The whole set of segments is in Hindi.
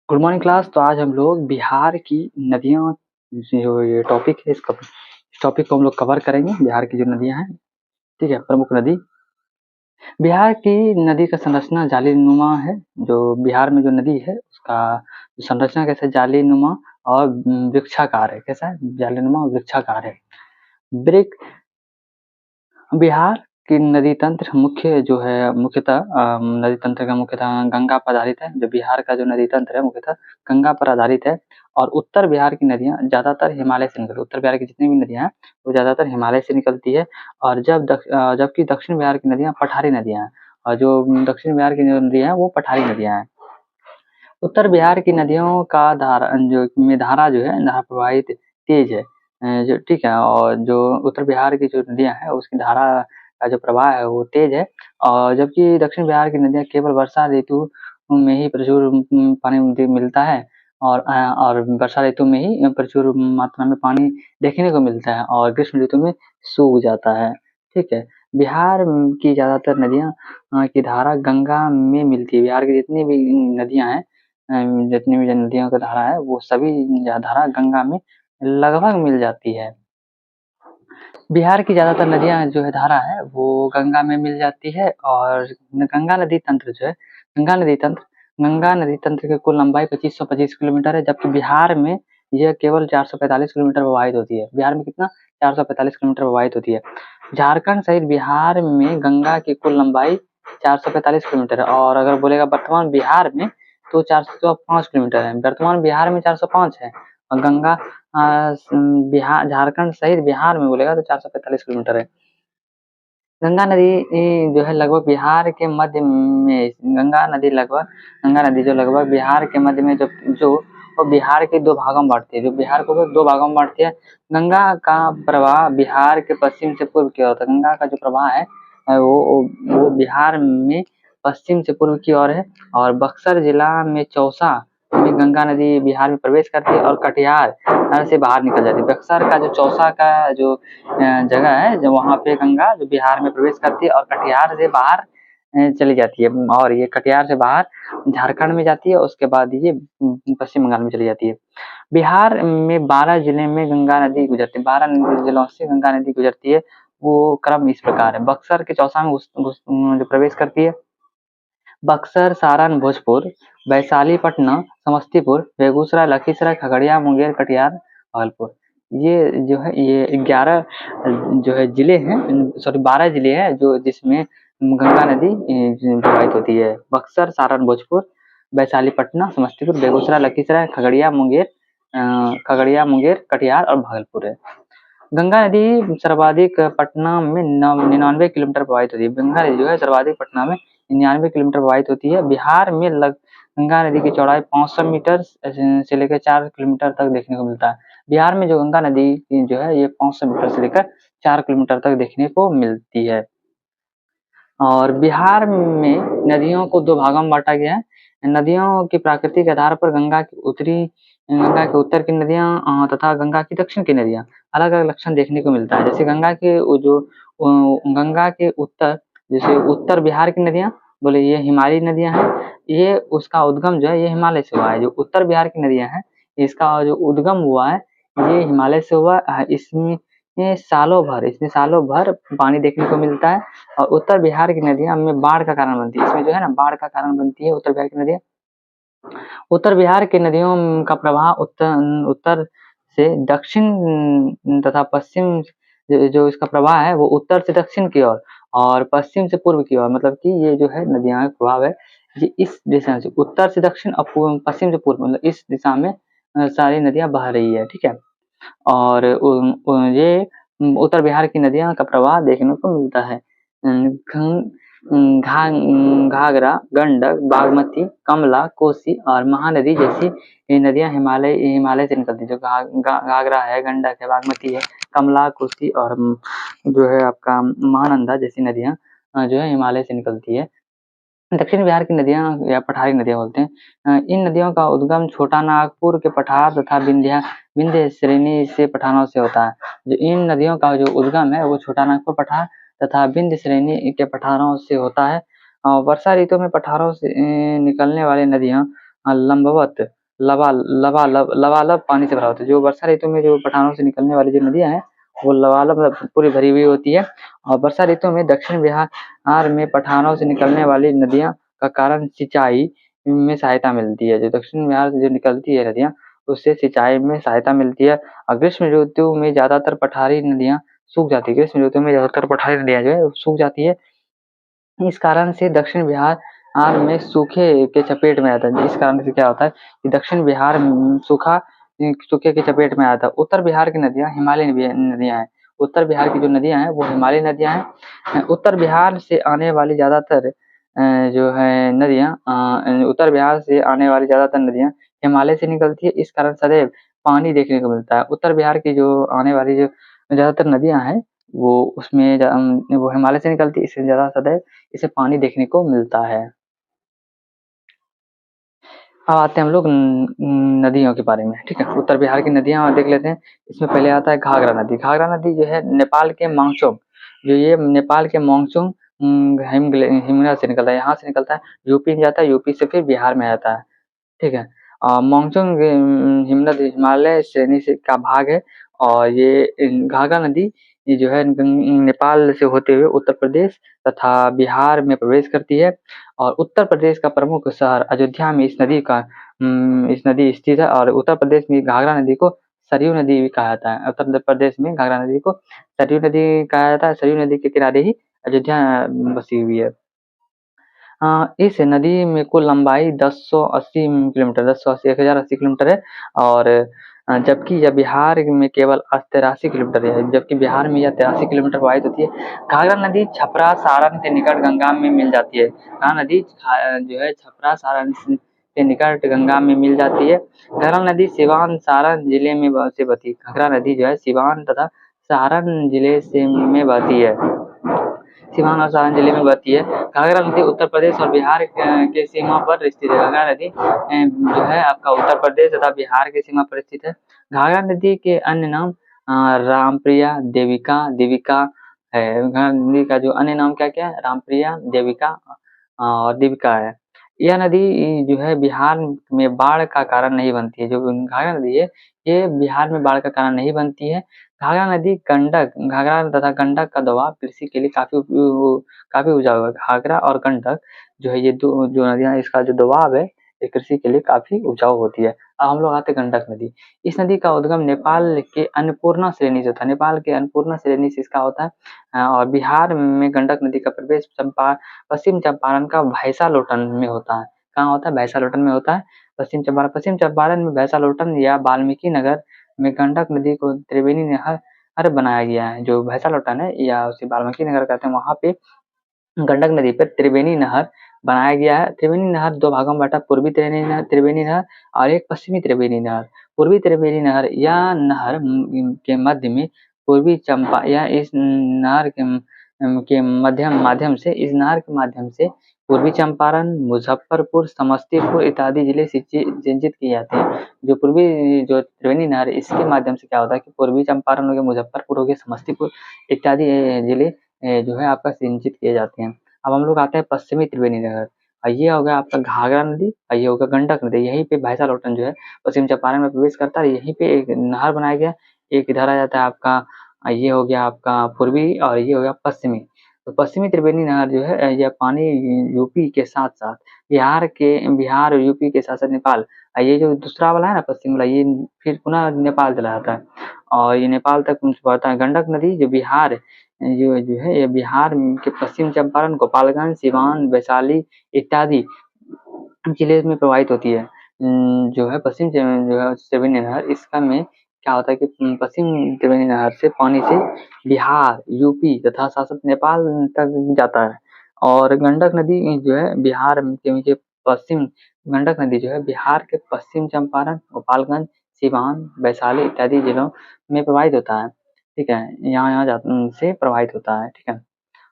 Good morning class. तो आज हम लोग बिहार की नदियाँ जो ये टॉपिक है इस टॉपिक को हम लोग कवर करेंगे। बिहार की जो नदियाँ हैं, ठीक है, प्रमुख नदी। बिहार की नदी का संरचना जालीनुमा है। जो बिहार में जो नदी है उसका संरचना कैसा है, जालीनुमा और वृक्षाकार है। कैसा है, जालीनुमा और वृक्षाकार है। बिहार की नदी तंत्र मुख्यतः नदी तंत्र का मुख्यतः गंगा पर आधारित है। जो बिहार का जो नदी तंत्र है मुख्यतः गंगा पर आधारित है। और उत्तर बिहार की नदियाँ ज़्यादातर हिमालय से निकलती है। उत्तर बिहार की जितनी भी नदियाँ हैं वो ज़्यादातर हिमालय से निकलती है। और जबकि दक्षिण बिहार की नदियाँ पठारी नदियाँ हैं। और जो दक्षिण बिहार की जो नदियाँ हैं वो पठारी नदियाँ हैं। उत्तर बिहार की नदियों का धारा जो है, धारा प्रवाहित तेज है। जो ठीक है, और जो उत्तर बिहार की जो नदियाँ हैं उसकी धारा का जो प्रवाह है वो तेज है। और जबकि दक्षिण बिहार की नदियाँ केवल वर्षा ऋतु में ही प्रचुर पानी मिलता है। और वर्षा ऋतु में ही प्रचुर मात्रा में पानी देखने को मिलता है और ग्रीष्म ऋतु में सूख जाता है। ठीक है, बिहार की ज़्यादातर नदियाँ की धारा गंगा में मिलती है। बिहार की जितनी भी नदियाँ हैं, जितनी भी नदियों का धारा है वो सभी धारा गंगा में लगभग मिल जाती है। बिहार की ज़्यादातर नदियाँ जो है धारा है वो गंगा में मिल जाती है। और गंगा नदी तंत्र जो है, गंगा नदी तंत्र की कुल लंबाई 2525 किलोमीटर है। जबकि बिहार में यह केवल 445 किलोमीटर प्रवाहित होती है। बिहार में कितना, 445 किलोमीटर प्रवाहित होती है। झारखंड सहित बिहार में गंगा की कुल लंबाई 445 किलोमीटर है। और अगर बोलेगा वर्तमान बिहार में तो 405 किलोमीटर है। वर्तमान बिहार में 405 है और गंगा बिहार झारखंड सहित बिहार में बोलेगा तो 445 किलोमीटर है। गंगा नदी जो है लगभग बिहार के मध्य में, गंगा नदी जो लगभग बिहार के मध्य में जो वो बिहार के दो भागों में बांटती है। जो बिहार को दो भागों में बांटती है। गंगा का प्रवाह बिहार के पश्चिम से पूर्व की ओर होता है। गंगा का जो प्रवाह है वो बिहार में पश्चिम से पूर्व की ओर है। और बक्सर जिला में चौसा में गंगा नदी बिहार में प्रवेश करती है और कटिहार से बाहर निकल जाती है। बक्सर का जो चौसा का जो जगह है, जो वहाँ पे गंगा जो बिहार में प्रवेश करती है और कटिहार से बाहर चली जाती है। और ये कटिहार से बाहर झारखंड में जाती है। उसके बाद ये पश्चिम बंगाल में चली जाती है। बिहार में 12 जिले में गंगा नदी गुजरती है। 12 जिलों से गंगा नदी गुजरती है। वो क्रम इस प्रकार है। बक्सर के चौसा में जो प्रवेश करती है। बक्सर, सारण, भोजपुर, वैशाली, पटना, समस्तीपुर, बेगूसराय, लखीसराय, खगड़िया, मुंगेर, कटिहार, भागलपुर। ये जो है ये 11 जो है जिले हैं, सॉरी 12 जिले हैं जो जिसमें गंगा नदी प्रवाहित होती है। बक्सर, सारण, भोजपुर, वैशाली, पटना, समस्तीपुर, बेगूसराय, लखीसराय, खगड़िया, मुंगेर, कटिहार और भागलपुर है। गंगा नदी सर्वाधिक पटना में 99 किलोमीटर प्रवाहित होती है। गंगा नदी जो है सर्वाधिक पटना में 99 किलोमीटर प्रवाहित होती है। बिहार में गंगा नदी की चौड़ाई 500 मीटर से लेकर 4 किलोमीटर तक देखने को मिलता है। बिहार में जो गंगा नदी जो है ये 500 मीटर से लेकर 4 किलोमीटर तक देखने को मिलती है। और बिहार में नदियों को दो भागों में बांटा गया है। नदियों के प्राकृतिक आधार पर गंगा के उत्तर की नदियां तथा गंगा की दक्षिण की नदियां अलग अलग लक्षण देखने को मिलता है। जैसे गंगा के उत्तर, जैसे उत्तर बिहार की नदियां बोले ये हिमालयी नदियां हैं। ये उसका उद्गम जो है ये हिमालय से हुआ है। जो उत्तर बिहार की नदियां हैं इसका जो उद्गम हुआ है ये हिमालय से हुआ है। इसमें सालों भर पानी देखने को मिलता है। और उत्तर बिहार की नदियां में बाढ़ का कारण बनती है। इसमें जो है ना बाढ़ का कारण बनती है उत्तर बिहार की नदियां। उत्तर बिहार की नदियों का प्रवाह उत्तर से दक्षिण तथा पश्चिम, जो इसका प्रवाह है वो उत्तर से दक्षिण की ओर और पश्चिम से पूर्व की ओर, मतलब कि ये जो है नदियां का प्रभाव है ये इस दिशा से उत्तर से दक्षिण और पश्चिम से पूर्व, मतलब इस दिशा में सारी नदियां बह रही है। ठीक है, और ये उत्तर बिहार की नदियां का प्रवाह देखने को मिलता है। घाघरा, गंडक, बागमती, कमला, कोसी और महानदी जैसी ये नदियां हिमालय से निकलती है। जो घाघरा है, गंडक है, बागमती है, कमला, कोसी और जो है आपका महानंदा जैसी नदियां जो है हिमालय से निकलती है। दक्षिण बिहार की नदियां या पठारी नदियां बोलते हैं। इन नदियों का उद्गम छोटा नागपुर के पठार तथा विंध्य श्रेणी से पठारों से होता है। जो इन नदियों का जो उद्गम है वो छोटा नागपुर पठार तथा विंध्य श्रेणी के पठारों से होता है। वर्षा ऋतु में पठारों से निकलने वाली नदियां लंबवत लबालब पानी से भरा होता है। जो वर्षा ऋतु में जो पठारों से निकलने वाली जो नदियाँ हैं, वो लबालब पूरी भरी हुई होती है। और वर्षा ऋतु में दक्षिण बिहार में पठारों से निकलने वाली नदियाँ का कारण सिंचाई में सहायता मिलती है। जो दक्षिण बिहार से जो निकलती है नदियाँ, उससे सिंचाई में सहायता मिलती है। और ग्रीष्म ऋतु में ज़्यादातर पठारी नदियाँ सूख जाती है। ग्रीष्म ऋतु में ज़्यादातर पठारी नदियाँ जो है सूख जाती है। इस कारण से दक्षिण बिहार में सूखे के चपेट में आता है। इस कारण से क्या होता है कि दक्षिण बिहार सूखे के चपेट में आता है। उत्तर बिहार की नदियाँ हिमालयन नदियाँ हैं। उत्तर बिहार की जो नदियाँ हैं वो हिमालयी नदियाँ हैं। उत्तर बिहार से आने वाली ज़्यादातर जो है नदियाँ उत्तर बिहार से आने वाली ज़्यादातर नदियाँ हिमालय से निकलती है। इस कारण सदैव पानी देखने को मिलता है। उत्तर बिहार की जो आने वाली जो ज़्यादातर नदियाँ हैं, वो उसमें वो हिमालय से निकलती है, इससे ज़्यादा सदैव इसे पानी देखने को मिलता है। अब आते हैं हम लोग नदियों के बारे में, ठीक है। उत्तर बिहार की नदियाँ देख लेते हैं। इसमें पहले आता है घाघरा नदी। घाघरा नदी जो है नेपाल के मांगचोम, जो ये नेपाल के मांगचोम हिमनद से निकलता है, यहाँ से निकलता है, यूपी में जाता है, यूपी से फिर बिहार में आता है, ठीक है। मानसून हिमनद हिमालय श्रेणी से का भाग है। और ये घाघरा नदी ये जो है नेपाल से होते हुए उत्तर प्रदेश तथा बिहार में प्रवेश करती है। और उत्तर प्रदेश का प्रमुख शहर अयोध्या में इस नदी स्थित है। और उत्तर प्रदेश में घाघरा नदी को सरयू नदी भी कहा जाता है। उत्तर प्रदेश में घाघरा नदी को सरयू नदी कहा जाता है। सरयू नदी के किनारे ही अयोध्या बसी हुई है। इस नदी में कुल लंबाई 1080 किलोमीटर 1080 1080 किलोमीटर है। और जबकि यह बिहार में केवल 83 किलोमीटर है। जबकि बिहार में यह 83 किलोमीटर प्रवाहित होती है। घाघरा नदी छपरा सारण के निकट गंगा में मिल जाती है। घाघरा नदी जो है छपरा सारण के निकट गंगा में मिल जाती है। घाघरा नदी सिवान सारण जिले में से बहती है। घाघरा नदी जो है सिवान तथा सारण जिले से में बहती है। सिवान और सारण जिले में बहती है। घाघरा नदी उत्तर प्रदेश और बिहार के सीमा पर स्थित है। घाघरा नदी जो है आपका उत्तर प्रदेश तथा बिहार की सीमा पर स्थित है। घाघरा नदी के अन्य नाम रामप्रिया, देविका, देविका है। घाघरा नदी का जो अन्य नाम क्या क्या है? रामप्रिया, देविका और देविका है। यह नदी जो है बिहार में बाढ़ का कारण नहीं बनती है। जो घाघरा नदी है, ये बिहार में बाढ़ का कारण नहीं बनती है। घाघरा नदी गंडक घाघरा तथा गंडक का दबाव कृषि के लिए काफी उपजाऊ है। घाघरा और गंडक जो है ये दो जो नदियाँ, इसका जो दबाव है ये कृषि के लिए काफी उपजाऊ होती है। अब हम लोग आते हैं गंडक नदी। इस नदी का उद्गम नेपाल के अन्नपूर्णा श्रेणी से होता है। नेपाल के अन्नपूर्णा श्रेणी से इसका होता है। और बिहार में गंडक नदी का प्रवेश पश्चिम चंपारण का भैंसालोटन में होता है। कहाँ होता है? भैंसालोटन में होता है। पश्चिम चंपारण में भैंसालोटन या वाल्मीकि नगर में गंडक नदी को त्रिवेणी नहर बनाया गया है। जो भैंसालोटन है या उसे वाल्मीकि नगर कहते हैं, वहाँ पे गंडक नदी पर त्रिवेणी नहर बनाया गया है। त्रिवेणी नहर दो भागों में बटा, पूर्वी त्रिवेणी नहर और एक पश्चिमी त्रिवेणी नहर। पूर्वी त्रिवेणी नहर या नहर के मध्य में पूर्वी चंपा या इस नहर के माध्यम से इस नहर के माध्यम से पूर्वी चंपारण, मुजफ्फरपुर, समस्तीपुर इत्यादि जिले सिंचित किए जाते हैं। जो पूर्वी जो त्रिवेणी नहर इसके माध्यम से क्या होता है कि पूर्वी चंपारण हो गया, मुजफ्फरपुर हो गया, समस्तीपुर इत्यादि जिले जो है आपका सिंचित किए जाते हैं। अब हम लोग आते हैं पश्चिमी त्रिवेणी नहर। ये हो गया आपका घाघरा नदी और ये हो गया गंडक नदी। यहीं पे भैंसालोटन जो है पश्चिम चंपारण में प्रवेश करता है। यहीं पे एक नहर बनाया गया। एक इधर आ जाता है आपका ये हो गया आपका पूर्वी और ये हो गया पश्चिमी। तो पश्चिमी त्रिवेणी नहर जो है यह पानी यूपी के साथ-साथ बिहार और यूपी के साथ-साथ नेपाल, ये जो दूसरा वाला है ना पश्चिम वाला, ये फिर पुनः नेपाल चला जाता है और ये नेपाल तक पहुँचता है। गंडक नदी जो जो है ये बिहार के पश्चिम चंपारण, गोपालगंज, सिवान, वैशाली इत्यादि जिले में प्रवाहित होती है। जो है जो है त्रिवेणी नहर, इसका में क्या होता है कि पश्चिम त्रिवेणी नहर से पानी से बिहार, यूपी तथा साथ-साथ नेपाल तक जाता है। और गंडक नदी जो है गंडक नदी जो है बिहार के पश्चिम चंपारण, गोपालगंज, सिवान, वैशाली इत्यादि जिलों में प्रवाहित होता है। ठीक है, यहाँ-यहाँ से प्रवाहित होता है। ठीक है।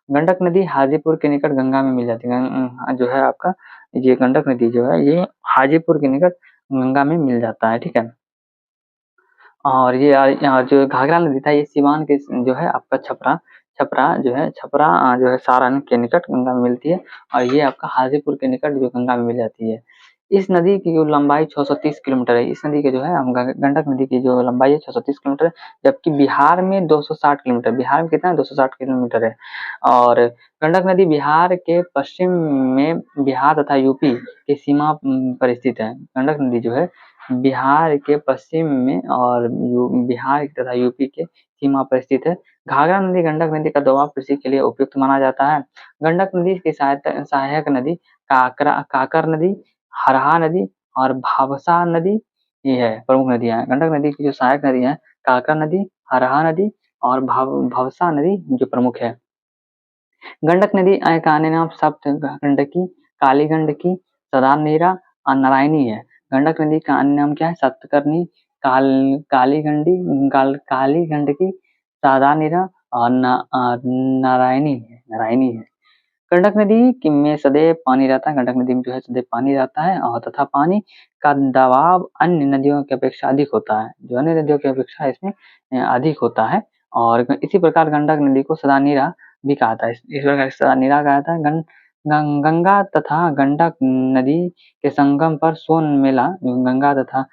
गंडक नदी हाजीपुर के निकट गंगा में मिल जाती है। जो है आपका ये गंडक नदी जो है ये हाजीपुर के निकट गंगा में मिल जाता है। ठीक है। और ये यहाँ जो घाघरा नदी था ये सिवान के जो है आपका छपरा जो है सारण के निकट गंगा में मिलती है। और ये आपका हाजीपुर के निकट जो गंगा में मिल जाती है। इस नदी की जो लंबाई 630 किलोमीटर है। इस नदी के जो है गंडक नदी की जो लंबाई है 630 किलोमीटर, जबकि बिहार में 260 किलोमीटर। बिहार में कितना है? 260 किलोमीटर है। और गंडक नदी बिहार के पश्चिम में बिहार तथा यूपी की सीमा पर स्थित है। गंडक नदी जो है बिहार के पश्चिम में और बिहार तथा यूपी के सीमा पर स्थित है। घाघरा नदी गंडक नदी का दोआब कृषि के लिए उपयुक्त माना जाता है। गंडक नदी की सहायक नदी काकर नदी, हरहा नदी और भावसा नदी ये है प्रमुख नदियां हैं। गंडक नदी की जो सहायक नदी है काका नदी, हरहा नदी और भवसा नदी जो प्रमुख है। गंडक नदी का अन्य नाम सप्त गंडकी, काली गंडकी, सदानीरा और नारायणी है। गंडक नदी का अन्य नाम क्या है? सप्तकर्णी, काली गंडकी, सदानीरा और नारायणी है। गंडक नदी में सदैव पानी रहता है। गंडक नदी में जो है सदैव पानी रहता है और तथा पानी का दबाव अन्य नदियों की अपेक्षा अधिक होता है। जो अन्य नदियों की अपेक्षा इसमें अधिक होता है। और इसी प्रकार गंडक नदी को सदानीरा भी कहा था। इस प्रकार सदानीरा कहा था। गंगा तथा गंडक नदी के संगम पर सोन मेला, गंगा तथा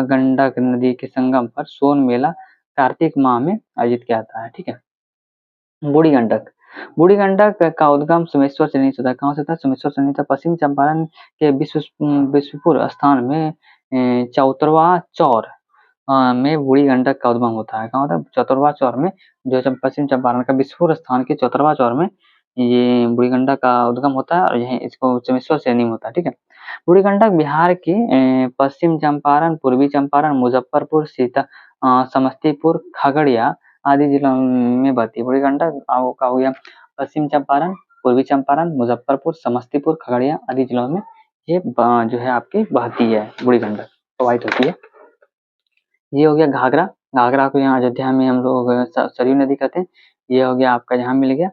गंडक नदी के संगम पर सोन मेला कार्तिक माह में आयोजित किया जाता है। ठीक है। बूढ़ी गंडक, बूढ़ी गंडक का उद्गम सोमेश्वर से नीचे होता है। कहाँ से होता है? सोमेश्वर से नीचे। पश्चिम चंपारण के विश्वपुर स्थान में चौतरवा चौर में बूढ़ी गंडक का उद्गम होता है। कहाँ होता है? चौतरवा चौर में, जो पश्चिम चंपारण का विश्वपुर स्थान के चौतरवा चौर में ये बूढ़ी गंडक का उद्गम होता है और यही इसको सोमेश्वर से नहीं होता है। ठीक है। बूढ़ी गंडक बिहार के पश्चिम चंपारण, पूर्वी चंपारण, मुजफ्फरपुर, समस्तीपुर, खगड़िया आदि जिलों में बहती है। बूढ़ी गंडक का हो गया पश्चिम चंपारण, पूर्वी चंपारण, मुजफ्फरपुर, समस्तीपुर, खगड़िया आदि जिलों में ये जो है आपकी बहती है। बूढ़ी गंडक प्रवाहित होती है। ये हो गया घाघरा। घाघरा को यहाँ अयोध्या में हम लोग सरयू नदी कहते हैं। ये हो गया आपका यहाँ मिल गया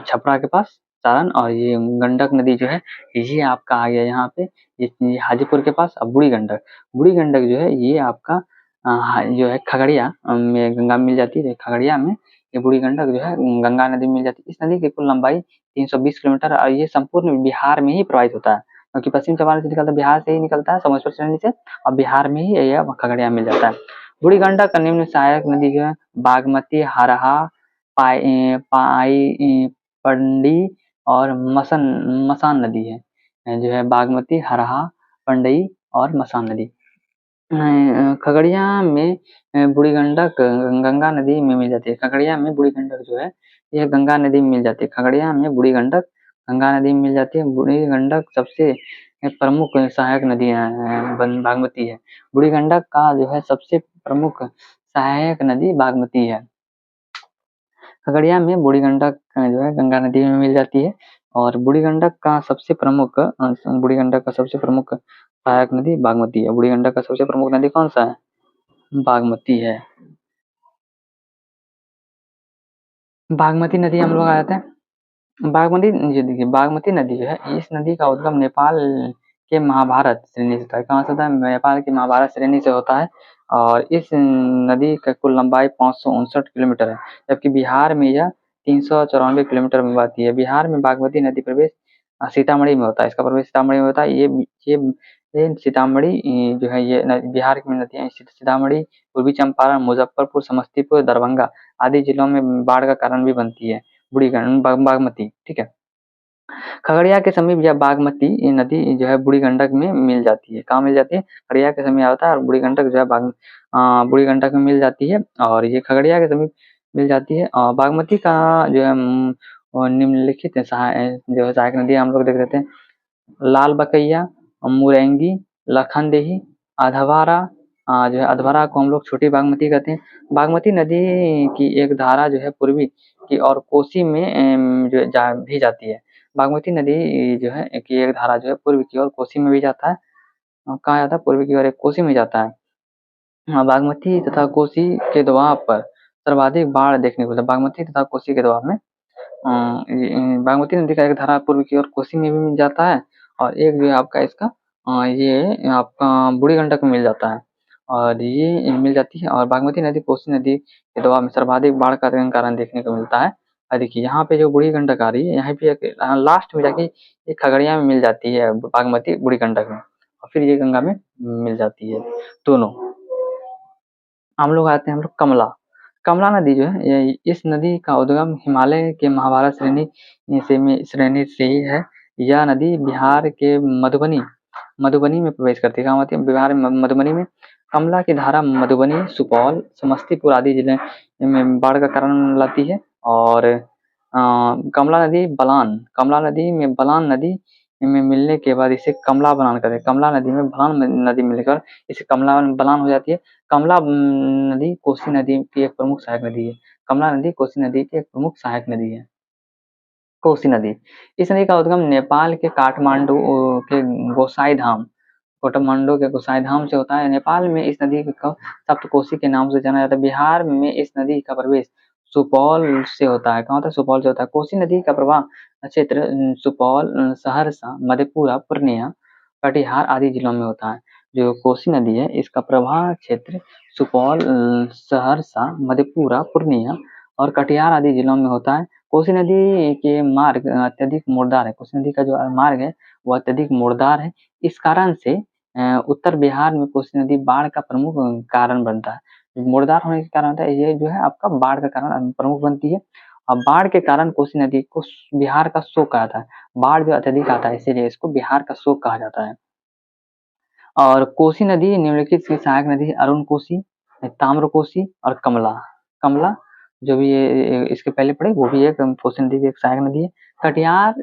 छपरा के पास सारण। और ये गंडक नदी जो है ये आपका आ गया यहाँ पे ये हाजीपुर के पास। अब बूढ़ी गंडक, बूढ़ी गंडक जो है ये आपका जो है खगड़िया में गंगा मिल जाती है। खगड़िया में ये बूढ़ी गंडक जो है गंगा नदी मिल जाती है। इस नदी की कुल लंबाई 320 किलोमीटर और ये संपूर्ण बिहार में ही प्रवाहित होता है, क्योंकि पश्चिम चंपारण से निकलता है, बिहार से ही निकलता है सोमेश्वर श्रेणी से, और बिहार में ही ये खगड़िया मिल जाता है। बूढ़ी गंडक का निम्न सहायक नदी जो है बागमती, हरहा, पाई पंडी और मसान नदी है। जो है बागमती, हरहा, पंडई और मसान नदी। खगड़िया में बूढ़ी गंडक गंगा नदी में मिल जाती है। खगड़िया में बूढ़ी गंडक जो है यह गंगा नदी में मिल जाती है। खगड़िया में बूढ़ी गंडक गंगा नदी में मिल जाती है। बूढ़ी गंडक सबसे प्रमुख सहायक नदी बागमती है। बूढ़ी गंडक का जो है सबसे प्रमुख सहायक नदी बागमती है। खगड़िया में बूढ़ी गंडक जो है गंगा नदी में मिल जाती है। और बूढ़ी गंडक का सबसे प्रमुख सहायक नदी बागमती है। बूढ़ी गंडक का सबसे प्रमुख नदी कौन सा है? बागमती है। बागमती नदी हम लोग आ जाते हैं। बागमती देखिए बागमती नदी जो है इस नदी का उद्गम नेपाल के महाभारत श्रेणी से होता है। कहाँ से होता है? नेपाल की महाभारत श्रेणी से होता है। और इस नदी का कुल लंबाई 559 किलोमीटर है, जबकि बिहार में यह 394 किलोमीटर में बहती है। बिहार में बागमती नदी प्रवेश सीतामढ़ी में होता है। इसका प्रवेश सीतामढ़ी में होता है। ये सीतामढ़ी जो है ये बिहार की नदियाँ सीतामढ़ी, पूर्वी चंपारण, मुजफ्फरपुर, समस्तीपुर, दरभंगा आदि जिलों में बाढ़ का कारण भी बनती है बूढ़ी बागमती। ठीक है। खगड़िया के समीप यह बागमती नदी जो है बूढ़ी गंडक में मिल जाती है। कहाँ मिल जाती है? खगड़िया के समीप आता है और बूढ़ी गंडक जो है बूढ़ी गंडक में मिल जाती है और ये खगड़िया के समीप मिल जाती है। और बागमती का जो है निम्नलिखित जो है सहायक नदी हम लोग देख लेते हैं। लाल बकैया, मुरैंगी, लखनदेही, अधवारा जो है अधवारा को हम लोग छोटी बागमती कहते हैं। बागमती नदी की एक धारा जो है पूर्वी की और कोसी में जो भी जाती है। बागमती नदी जो है की एक धारा जो है पूर्व की ओर कोसी में भी जाता है। कहाँ जाता है? पूर्व की ओर एक कोसी में जाता है। बागमती तथा कोसी के दोआब पर सर्वाधिक बाढ़ देखने को मिलता है। बागमती तथा कोसी के दोआब में बागमती नदी का एक धारा पूर्व की ओर कोसी में भी मिल जाता है और एक जो है आपका इसका ये आपका बूढ़ी गंडक में मिल जाता है और ये मिल जाती है। और बागमती नदी कोसी नदी के दोआब में सर्वाधिक बाढ़ का कारण देखने को मिलता है। और देखिए यहाँ पे जो बूढ़ी गंडक आ रही है यहाँ पे लास्ट में जाके ये खगड़िया में मिल जाती है बागमती बूढ़ी गंडक में। और फिर ये गंगा में मिल जाती है दोनों। हम लोग आते हैं हम लोग कमला। कमला नदी जो है इस नदी का उद्गम हिमालय के महाभारत श्रेणी से ही है। यह नदी बिहार के मधुबनी में प्रवेश करती है। कहाँ होती है? बिहार में मधुबनी में। कमला की धारा मधुबनी, सुपौल, समस्तीपुर आदि जिले में बाढ़ का कारण लाती है। और कमला नदी में बलान नदी में मिलने के बाद इसे कमला बलान कहते हैं। कमला नदी में बलान नदी मिलने के बाद इसे कमला बलान हो जाती है। कमला नदी कोसी नदी की एक प्रमुख सहायक नदी है। कमला नदी कोसी नदी की एक प्रमुख सहायक नदी है। कोसी नदी, इस नदी का उद्गम नेपाल के काठमांडू के गोसाई धाम काठमांडू के गोसाई धाम से होता है। नेपाल में इस नदी को सप्तकोसी के नाम से जाना जाता है। बिहार में इस नदी का प्रवेश सुपौल से होता है। कहाँ होता है? सुपौल से होता है। कोसी नदी का प्रवाह क्षेत्र सुपौल, सहरसा, मधेपुरा, पूर्णिया, कटिहार आदि जिलों में होता है। जो कोसी नदी है इसका प्रवाह क्षेत्र सुपौल, सहरसा, मधेपुरा, पूर्णिया और कटिहार आदि जिलों में होता है। कोसी नदी के मार्ग अत्यधिक मोड़दार है। कोसी नदी का जो मार्ग है वो अत्यधिक मोड़दार है। इस कारण से उत्तर बिहार में कोसी नदी बाढ़ का प्रमुख कारण बनता है। मोड़दार होने के कारण होता है ये जो है आपका बाढ़ का कारण प्रमुख बनती है। और बाढ़ के कारण कोसी नदी को बिहार का शोक कहा जाता है। बाढ़ जो अत्यधिक आता है इसीलिए इसको बिहार का शोक कहा जाता है। और कोसी नदी निम्नलिखित की सहायक नदी है: अरुण कोसी, ताम्र कोसी और कमला। कमला जो भी ये इसके पहले पढ़े वो भी एक कोसी नदी की एक सहायक नदी है। कटिहार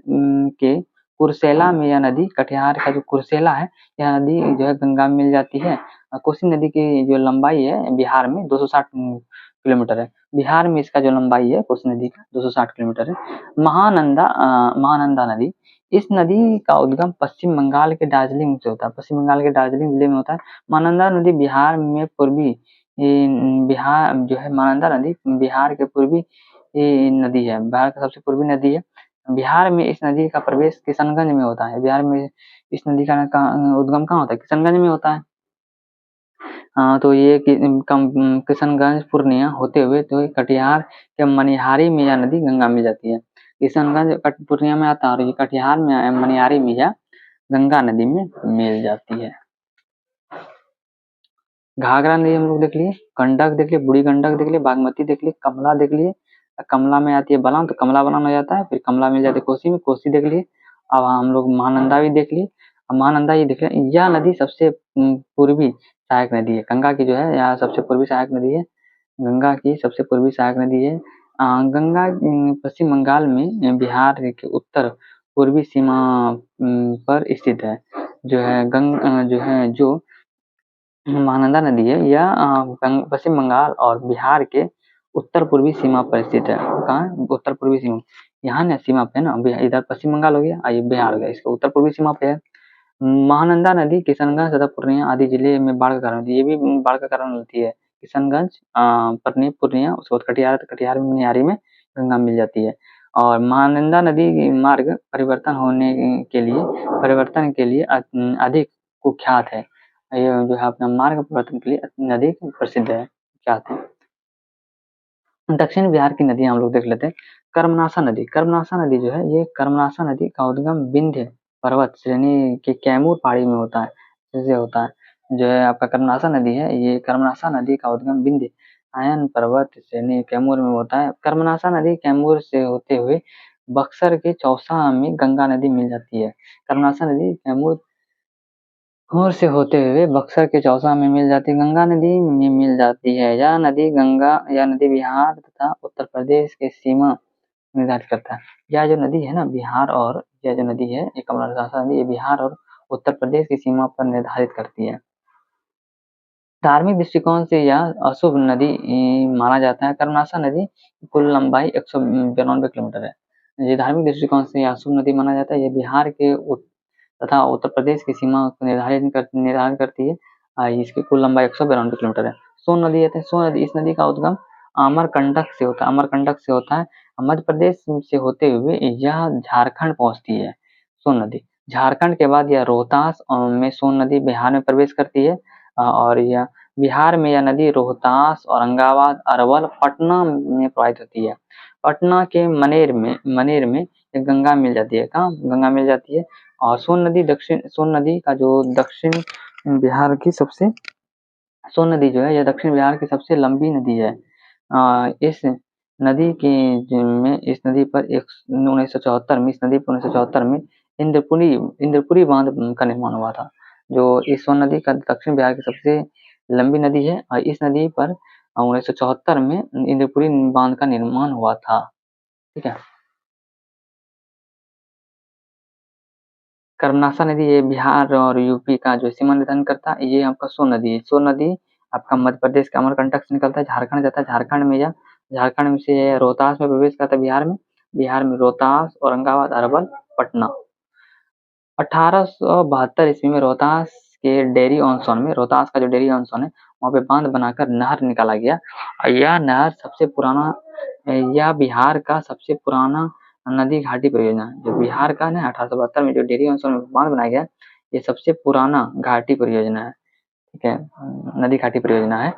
के कुर्सेला में यह नदी, कटिहार का जो कुर्सेला है यह नदी जो है गंगा में मिल जाती है। कोसी नदी की जो लंबाई है बिहार में 260 किलोमीटर है। बिहार में इसका जो लंबाई है कोसी नदी का 260 किलोमीटर है। महानंदा नदी, इस नदी का उद्गम पश्चिम बंगाल के दार्जिलिंग से होता है। पश्चिम बंगाल के दार्जिलिंग जिले में होता है। महानंदा नदी बिहार में पूर्वी बिहार जो है महानंदा नदी बिहार के पूर्वी नदी है। बिहार का सबसे पूर्वी नदी है। बिहार में इस नदी का प्रवेश किशनगंज में होता है। बिहार में इस नदी का उद्गम कहाँ होता है? किशनगंज में होता है। तो ये किशनगंज पूर्णिया होते हुए तो कटिहार के मनिहारी में यह नदी गंगा मिल जाती है। किशनगंज पूर्णिया में आता है और ये कटिहार में मनिहारी में यह गंगा नदी में मिल जाती है। घाघरा नदी हम लोग देख लिए, गंडक देख लिए, बूढ़ी गंडक देख लिए, बागमती देख लिए, कमला देख लिए। कमला में आती है बलान तो कमला बलान हो जाता है। फिर कमला मिल जाती है कोसी में, कोसी देख लिए। अब हम लोग महानंदा भी देख लिए। अब महानंदा ये देख लिए, यह नदी सबसे पूर्वी सहायक नदी है। गंगा की जो है यह सबसे पूर्वी सहायक नदी है। गंगा की सबसे पूर्वी सहायक नदी है। गंगा पश्चिम बंगाल में बिहार के उत्तर पूर्वी सीमा पर स्थित है। जो है जो महानंदा नदी है यह पश्चिम बंगाल और बिहार के उत्तर पूर्वी सीमा पर स्थित है। कहाँ? उत्तर पूर्वी सीमा, यहाँ ना सीमा पे है ना। इधर पश्चिम बंगाल हो गया और ये बिहार हो गया, इसके उत्तर पूर्वी सीमा पे है। महानंदा नदी किशनगंज तथा पूर्णिया आदि जिले में बाढ़ का कारण होती है। ये भी बाढ़ का कारण होती है। किशनगंज, पूर्णिया, उसके बाद कटिहार, कटिहार में मनिहारी में गंगा मिल जाती है। और महानंदा नदी मार्ग परिवर्तन के लिए अधिक कुख्यात है। ये जो है अपना मार्ग परिवर्तन के लिए अधिक प्रसिद्ध है, ख्यात है। दक्षिण बिहार की नदी हम लोग देख लेते हैं। कर्मनाशा नदी, कर्मनाशा नदी जो है ये कर्मनाशा नदी का उद्गम विंध्य पर्वत श्रेणी के कैमूर पहाड़ी में होता है। जैसे होता है जो है आपका कर्मनाशा नदी है, ये कर्मनाशा नदी का उद्गम विंध्य आयन पर्वत श्रेणी कैमूर में होता है। कर्मनाशा नदी कैमूर से होते हुए बक्सर के चौसा में गंगा नदी मिल जाती है। कर्मनाशा नदी कैमूर से होते हुए बक्सर के चौसा में मिल जाती है, गंगा नदी में मिल जाती है। यह नदी बिहार तथा उत्तर प्रदेश के सीमा निर्धारित करता है। यह जो नदी है ना बिहार, और यह जो नदी है ये कर्मनाशा नदी, ये बिहार और उत्तर प्रदेश की सीमा पर निर्धारित करती है। धार्मिक दृष्टिकोण से यह अशुभ नदी माना जाता है। कर्मनाशा नदी कुल लंबाई 192 किलोमीटर है। ये धार्मिक दृष्टिकोण से यह अशुभ नदी माना जाता है। ये बिहार के तथा उत्तर प्रदेश की सीमा को निर्धारण करती है। इसकी कुल लंबाई 192 किलोमीटर है। सोन नदी है, सोन नदी, इस नदी का उद्गम अमरकंटक से होता है। मध्य प्रदेश से होते हुए यह झारखंड पहुंचती है। सोन नदी झारखंड के बाद यह रोहतास में सोन नदी बिहार में प्रवेश करती है। और यह बिहार में यह नदी रोहतास, औरंगाबाद, अरवल, पटना में प्रवाहित होती है। पटना के मनेर में ये गंगा मिल जाती है, कहाँ गंगा मिल जाती है। और सोन नदी का जो दक्षिण बिहार की सबसे सोन नदी जो है यह दक्षिण बिहार की सबसे लंबी नदी है। इस नदी के में इस नदी पर एक 1974 में इस नदी पर 1974 में इंद्रपुरी बांध का निर्माण हुआ था। जो इस सोन नदी का दक्षिण बिहार की सबसे लंबी नदी है और इस नदी पर 1974 में इंद्रपुरी बांध का निर्माण हुआ था। ठीक है। कर्मनाशा नदी ये बिहार और यूपी का जो सीमा निर्धारण करता है, ये आपका सोन नदी है। सोन नदी आपका मध्य प्रदेश के अमरकंटक से निकलता है, झारखंड जाता है, झारखंड में से रोहतास में प्रवेश करता है बिहार में रोहतास, औरंगाबाद, अरवल, पटना। 1872 ईस्वी में रोहतास का जो डेरी ऑन सोन है वहाँ पे बांध बनाकर नहर निकाला गया। यह नहर यह बिहार का सबसे पुराना नदी घाटी परियोजना है। जो बिहार का ना 1872 में जो डेरी ऑन सोन में बांध बनाया गया, ये सबसे पुराना घाटी परियोजना है। ठीक है, नदी घाटी परियोजना है।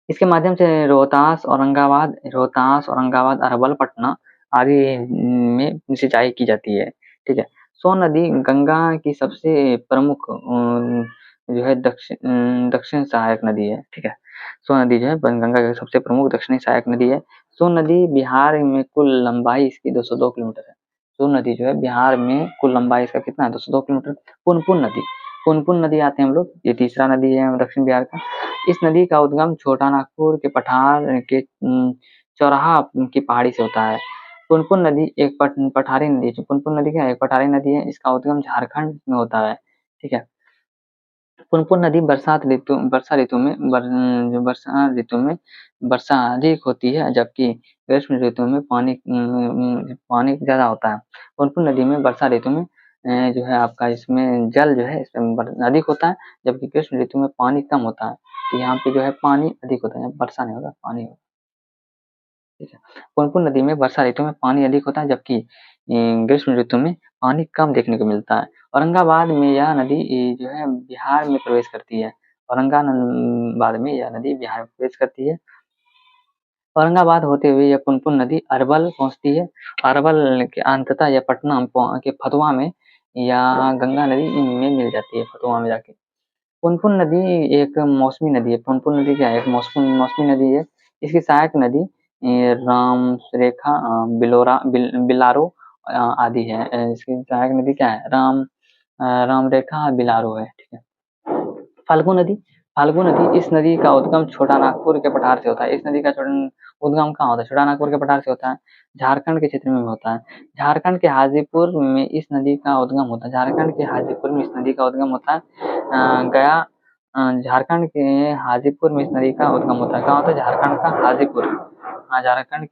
इसके माध्यम से रोहतास, औरंगाबाद, अरवल, पटना आदि में सिंचाई की जाती है। ठीक है। सोन नदी गंगा की सबसे प्रमुख जो है दक्षिण सहायक नदी है। ठीक है। सोन नदी जो है गंगा की सबसे प्रमुख दक्षिणी सहायक नदी है। सोन नदी बिहार में कुल लंबाई इसकी 202 किलोमीटर है। सोन नदी जो है बिहार में कुल लंबाई इसका कितना है, 202 किलोमीटर। पुनपुन नदी आते हैं हम लोग, ये तीसरा नदी है दक्षिण बिहार का। इस नदी का उद्गम छोटा नागपुर के पठार के चौराहा की पहाड़ी से होता है। पुनपुन नदी एक पठारी नदी है। पुनपुन नदी क्या है, एक पठारी नदी है। इसका उद्गम झारखंड में होता है। ठीक है। पुनपुन नदी वर्षा ऋतु में वर्षा अधिक होती है, जबकि ग्रीष्म ऋतु में पानी ज्यादा होता है। पुनपुन नदी में वर्षा ऋतु में जो है आपका इसमें जल जो है इसमें अधिक होता है, जबकि ग्रीष्म ऋतु में पानी कम होता है। तो यहाँ पे जो है पानी अधिक होता है, वर्षा नहीं होगा, पानी होगा। ठीक है। पुनपुन नदी में वर्षा ऋतु में पानी अधिक होता है, जबकि ग्रीष्म ऋतु में पानी कम देखने को मिलता है। औरंगाबाद में यह नदी जो है बिहार में प्रवेश करती है। औरंगाबाद में यह नदी बिहार में प्रवेश करती है। औरंगाबाद होते हुए यह पुनपुन नदी अरवल पहुंचती है। अरवल के अंततः यह पटना के फतुहा में या गंगा नदी में मिल जाती है, फतुहा में जाके। पुनपुन नदी एक मौसमी नदी है। पुनपुन नदी क्या है, एक मौसमी नदी है। इसकी सहायक नदी रामरेखा, बिलारो आदि है। इसकी सहायक नदी क्या है, रामरेखा, बिलारो है। ठीक है। फाल्गु नदी इस नदी का उद्गम छोटा नागपुर के पठार से होता है। इस नदी का उद्गम कहाँ होता है, छोटा नागपुर के पठार से होता है। झारखंड के क्षेत्र में होता है। झारखंड के हाजीपुर में इस नदी का उद्गम होता है। झारखंड के हाजीपुर में इस नदी का उद्गम होता है। झारखंड के हाजीपुर में इस नदी का उद्गम होता है। कहाँ होता है, झारखंड का हाजीपुर। हाँ, झारखंड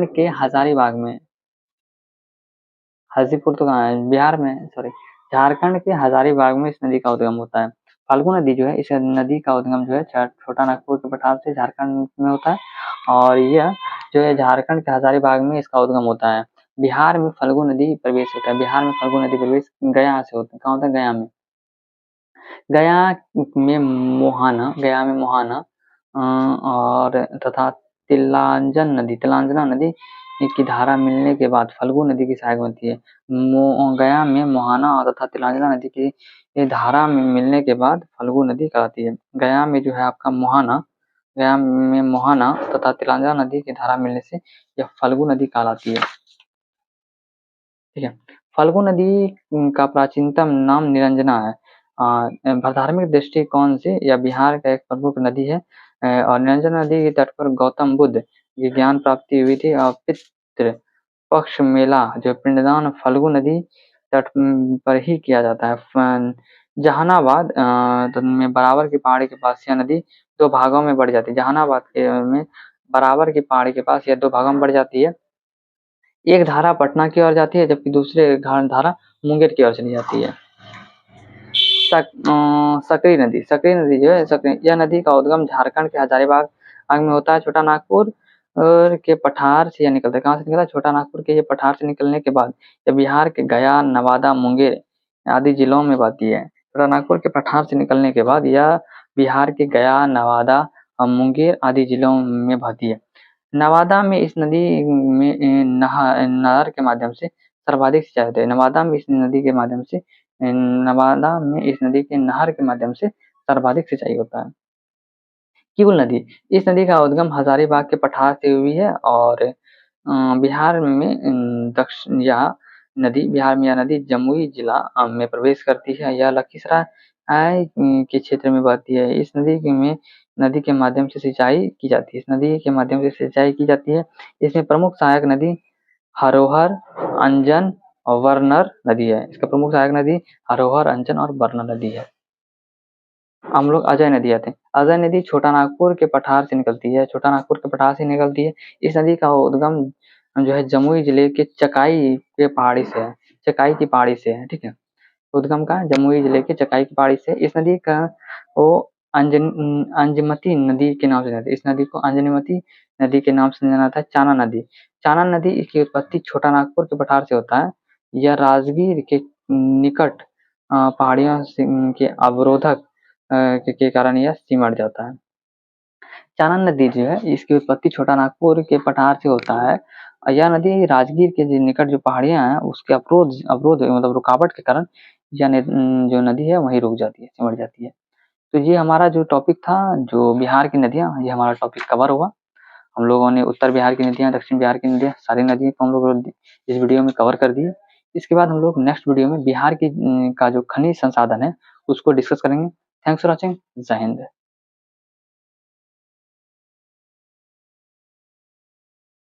के हजारीबाग में। हाजीपुर तो कहाँ है, बिहार में है, सॉरी। झारखंड के हजारीबाग में इस नदी का उद्गम होता है। फाल्गु नदी जो है, इस नदी का उद्गम जो है छोटा नागपुर के पठार से झारखंड में होता है, और यह जो है झारखंड के हजारीबाग में इसका उद्गम होता है। बिहार में फाल्गु नदी प्रवेश होता है। बिहार में फाल्गु नदी प्रवेश गया से होता है। कहाँ होता है, गया में। गया में मोहाना और तथा तिलांजना नदी की धारा मिलने के बाद फल्गु नदी की सहायक बनती है। गया में मोहाना और तथा तिलांजना नदी की धारा में मिलने के बाद फल्गु नदी कहलाती है। गया में जो है आपका मोहाना तथा तिलांजना नदी की धारा मिलने से यह फल्गु नदी कहलाती है। ठीक है। फल्गु नदी का प्राचीनतम नाम निरंजना है। धार्मिक दृष्टिकोण से यह बिहार का एक प्रमुख नदी है। और निरंजना नदी के तट पर गौतम बुद्ध की ज्ञान प्राप्ति हुई थी। और पितृ पक्ष मेला जो पिंडदान फल्गु नदी तट पर ही किया जाता है। जहानाबाद में बराबर की पहाड़ी के पास यह नदी दो भागों में बढ़ जाती है। जहानाबाद में बराबर की पहाड़ी के पास यह दो भागों में बढ़ जाती है। एक धारा पटना की ओर जाती है, जबकि दूसरी धारा मुंगेर की ओर चली जाती है। सकरी नदी जो है, यह नदी का उद्गम झारखंड के हजारीबाग में होता है। छोटा नागपुर के पठार से यह निकलता है। कहाँ से निकलता है, छोटा नागपुर के ये पठार से निकलने के बाद यह बिहार के गया, नवादा, मुंगेर आदि जिलों में बहती है। छोटा नागपुर के पठार से निकलने के बाद यह बिहार के गया, नवादा और मुंगेर आदि जिलों में बहती है। नवादा में इस नदी में नहर के माध्यम से सर्वाधिक सिंचाई होती है। नवादा में इस नदी के माध्यम से नवादा में इस नदी के नहर के माध्यम से सर्वाधिक सिंचाई होता है। किउल नदी, इस नदी का उद्गम हजारीबाग के पठार से हुई है और बिहार में दक्षिण बिहार में यह नदी जमुई जिला में प्रवेश करती है। यह लखीसराय के क्षेत्र में बहती है। इस नदी के माध्यम से सिंचाई की जाती है। इस नदी के माध्यम से सिंचाई की जाती है। इसमें प्रमुख सहायक नदी हरोहर, अंजन और वर्नर नदी है। इसका प्रमुख सहायक नदी हरोहर, अंजन और वर्नर नदी है। हम लोग अजय नदी आते हैं। अजय नदी छोटा नागपुर के पठार से निकलती है। छोटा नागपुर के पठार से निकलती है। इस नदी का उद्गम जो है जमुई जिले के चकाई के पहाड़ी से है। चकाई की पहाड़ी से है, ठीक है। उद्गम का जमुई जिले के चकाई की पहाड़ी से। इस नदी का वो अंजमती नदी के नाम से जानते हैं। इस नदी को अंजनीमती नदी के नाम से जाना जाता है। चाना नदी, चाना नदी की उत्पत्ति छोटा नागपुर के पठार से होता है। यह राजगीर के निकट पहाड़ियों के अवरोधक के कारण यह सिमट जाता है। चानन नदी जो है इसकी उत्पत्ति छोटा नागपुर के पठार से होता है। यह नदी राजगीर के जो निकट जो पहाड़ियां हैं उसके अवरोध मतलब रुकावट के कारण जो नदी है वहीं रुक जाती है, सिमट जाती है। तो ये हमारा जो टॉपिक था, जो बिहार की नदियां, ये हमारा टॉपिक कवर हुआ। हम लोगों ने उत्तर बिहार की नदियां, दक्षिण बिहार की नदियां, सारी नदियों को हम लोग इस वीडियो में कवर कर दिए। इसके बाद हम लोग नेक्स्ट वीडियो में बिहार की का जो खनिज संसाधन है उसको डिस्कस करेंगे। Thanks for watching. जय हिंद।